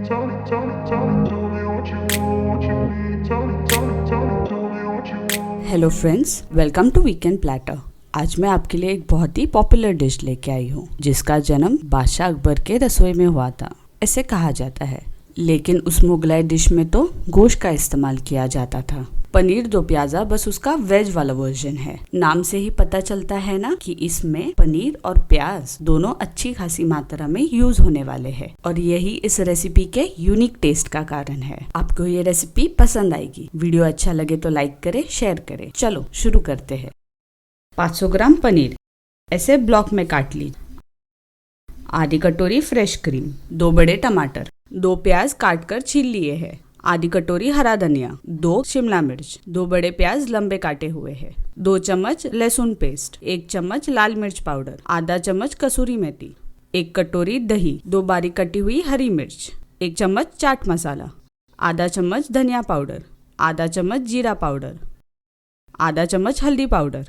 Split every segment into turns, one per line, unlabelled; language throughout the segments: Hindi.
Hello friends, welcome to weekend platter. आज मैं आपके लिए एक बहुत ही पॉपुलर डिश लेके आई हूँ जिसका जन्म बादशाह अकबर के रसोई में हुआ था, ऐसे कहा जाता है। लेकिन उस मुगलाई डिश में तो गोश्त का इस्तेमाल किया जाता था। पनीर दो प्याजा बस उसका वेज वाला वर्जन है। नाम से ही पता चलता है ना कि इसमें पनीर और प्याज दोनों अच्छी खासी मात्रा में यूज होने वाले हैं और यही इस रेसिपी के यूनिक टेस्ट का कारण है। आपको ये रेसिपी पसंद आएगी। वीडियो अच्छा लगे तो लाइक करें, शेयर करें। चलो शुरू करते हैं। 500 ग्राम पनीर ऐसे ब्लॉक में काट लीजिए। आधी कटोरी फ्रेश क्रीम, 2 बड़े टमाटर, 2 प्याज काट कर छील लिए हैं, आधी कटोरी हरा धनिया, 2 शिमला मिर्च, 2 बड़े प्याज लंबे काटे हुए हैं, 2 चम्मच लहसुन पेस्ट, 1 चम्मच लाल मिर्च पाउडर, आधा चम्मच कसूरी मेथी, 1 कटोरी दही, 2 बारीक कटी हुई हरी मिर्च, 1 चम्मच चाट मसाला, आधा चम्मच धनिया पाउडर, आधा चम्मच जीरा पाउडर, आधा चम्मच हल्दी पाउडर,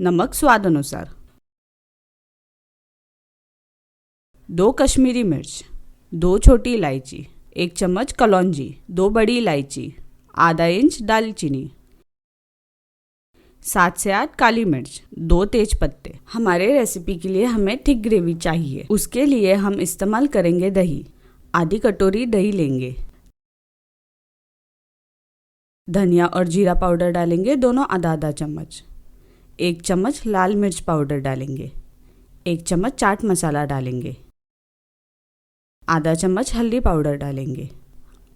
नमक स्वाद अनुसार, 2 कश्मीरी मिर्च, 2 छोटी इलायची, 1 चम्मच कलौंजी, 2 बड़ी इलायची, आधा इंच दालचीनी, 7 से 8 काली मिर्च, 2 तेज पत्ते। हमारे रेसिपी के लिए हमें थिक ग्रेवी चाहिए। उसके लिए हम इस्तेमाल करेंगे दही। आधी कटोरी दही लेंगे। धनिया और जीरा पाउडर डालेंगे, दोनों आधा आधा चम्मच। 1 चम्मच लाल मिर्च पाउडर डालेंगे, 1 चम्मच चाट मसाला डालेंगे, आधा चम्मच हल्दी पाउडर डालेंगे।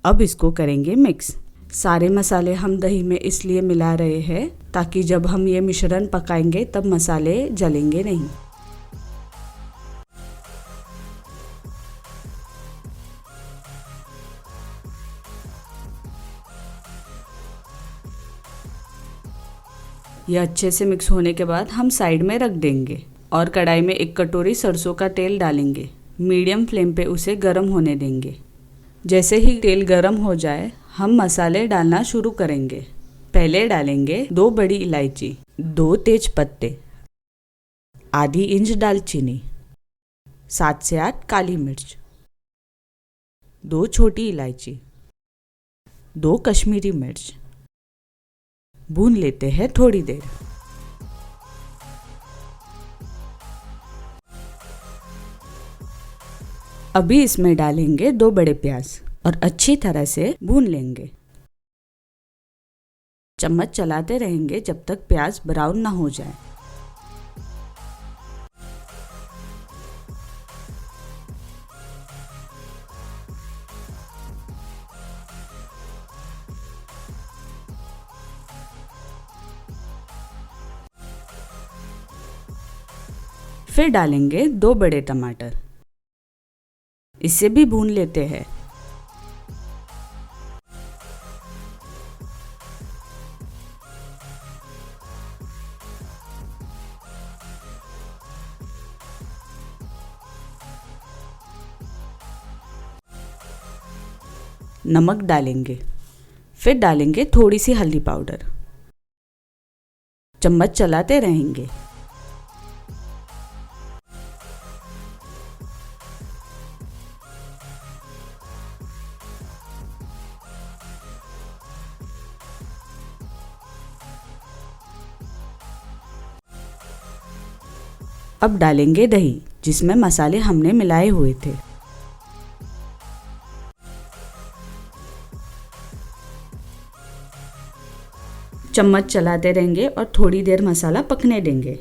अब इसको करेंगे मिक्स। सारे मसाले हम दही में इसलिए मिला रहे हैं ताकि जब हम ये मिश्रण पकाएंगे तब मसाले जलेंगे नहीं। ये अच्छे से मिक्स होने के बाद हम साइड में रख देंगे और कढ़ाई में 1 कटोरी सरसों का तेल डालेंगे। मीडियम फ्लेम पे उसे गर्म होने देंगे। जैसे ही तेल गर्म हो जाए हम मसाले डालना शुरू करेंगे। पहले डालेंगे 2 बड़ी इलायची, 2 तेज पत्ते, आधी इंच दालचीनी, 7 से 8 काली मिर्च, 2 छोटी इलायची, 2 कश्मीरी मिर्च। भून लेते हैं थोड़ी देर। अभी इसमें डालेंगे 2 बड़े प्याज और अच्छी तरह से भून लेंगे। चम्मच चलाते रहेंगे जब तक प्याज ब्राउन ना हो जाए। फिर डालेंगे 2 बड़े टमाटर, इसे भी भून लेते हैं। नमक डालेंगे, फिर डालेंगे थोड़ी सी हल्दी पाउडर। चम्मच चलाते रहेंगे। अब डालेंगे दही जिसमें मसाले हमने मिलाए हुए थे। चम्मच चलाते रहेंगे और थोड़ी देर मसाला पकने देंगे।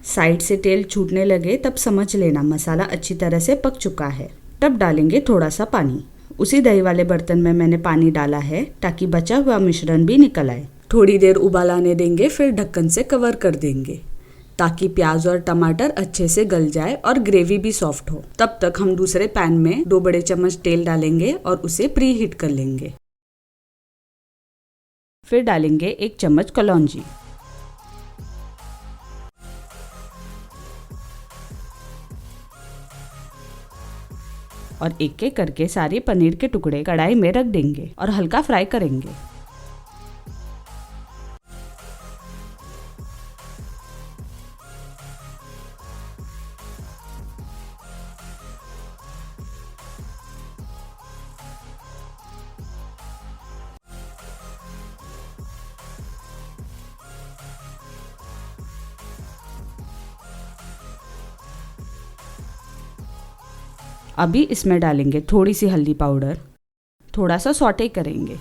साइड से तेल छूटने लगे तब समझ लेना मसाला अच्छी तरह से पक चुका है। तब डालेंगे थोड़ा सा पानी। उसी दही वाले बर्तन में मैंने पानी डाला है ताकि बचा हुआ मिश्रण भी निकल आए। थोड़ी देर उबाल आने देंगे, फिर ढक्कन से कवर कर देंगे ताकि प्याज और टमाटर अच्छे से गल जाए और ग्रेवी भी सॉफ्ट हो। तब तक हम दूसरे पैन में 2 बड़े चम्मच तेल डालेंगे और उसे प्री हीट कर लेंगे। फिर डालेंगे 1 चम्मच कलौंजी, और एक एक करके सारे पनीर के टुकड़े कढ़ाई में रख देंगे और हल्का फ्राई करेंगे। अभी इसमें डालेंगे थोड़ी सी हल्दी पाउडर, थोड़ा सा सौटे करेंगे।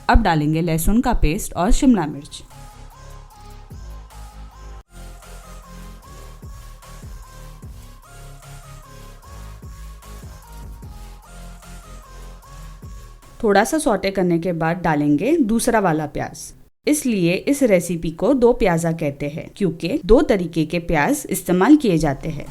अब डालेंगे लहसुन का पेस्ट और शिमला मिर्च। थोड़ा सा सौटे करने के बाद डालेंगे दूसरा वाला प्याज। इसलिए इस रेसिपी को दो प्याजा कहते हैं, क्योंकि दो तरीके के प्याज इस्तेमाल किए जाते हैं।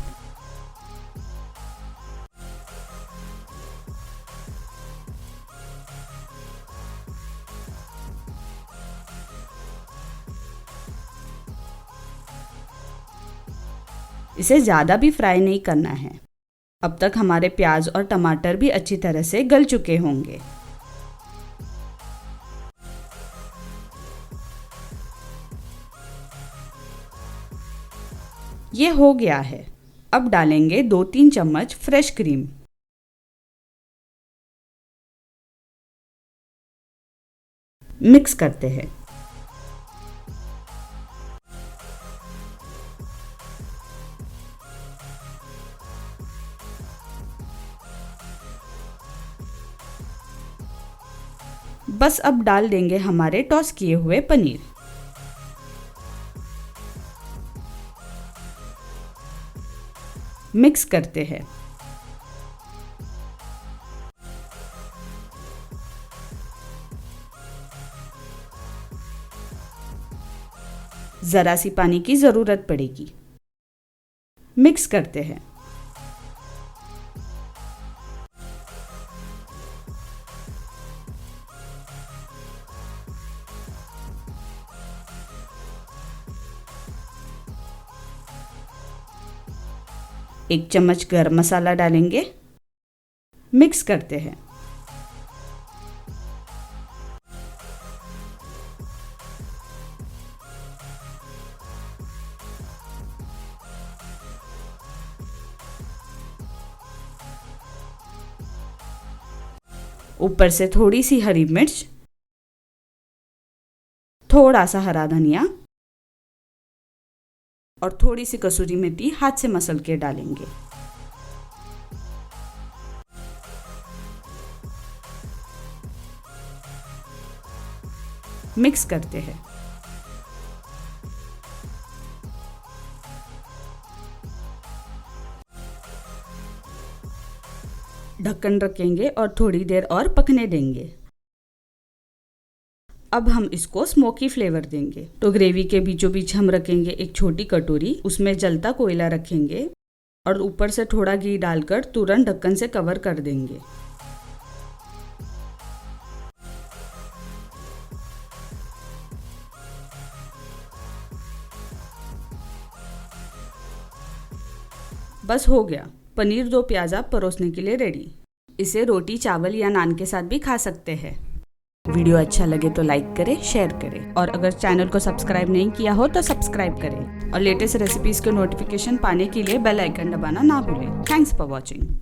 इसे ज़्यादा भी फ्राई नहीं करना है। अब तक हमारे प्याज और टमाटर भी अच्छी तरह से गल चुके होंगे। ये हो गया है। अब डालेंगे 2-3 चम्मच फ्रेश क्रीम। मिक्स करते हैं। बस अब डाल देंगे हमारे टॉस किए हुए पनीर। मिक्स करते हैं। जरा सी पानी की जरूरत पड़ेगी। मिक्स करते हैं। एक चम्मच गरम मसाला डालेंगे। मिक्स करते हैं। ऊपर से थोड़ी सी हरी मिर्च, थोड़ा सा हरा धनिया और थोड़ी सी कसूरी मेथी हाथ से मसल के डालेंगे। मिक्स करते हैं। ढक्कन रखेंगे और थोड़ी देर और पकने देंगे। अब हम इसको स्मोकी फ्लेवर देंगे, तो ग्रेवी के बीचों बीच हम रखेंगे एक छोटी कटोरी, उसमें जलता कोयला रखेंगे और ऊपर से थोड़ा घी डालकर तुरंत ढक्कन से कवर कर देंगे। बस हो गया, पनीर दो प्याजा परोसने के लिए रेडी। इसे रोटी, चावल या नान के साथ भी खा सकते हैं। वीडियो अच्छा लगे तो लाइक करें, शेयर करें और अगर चैनल को सब्सक्राइब नहीं किया हो तो सब्सक्राइब करें और लेटेस्ट रेसिपीज के नोटिफिकेशन पाने के लिए बेल आइकन दबाना ना भूलें। Thanks for watching.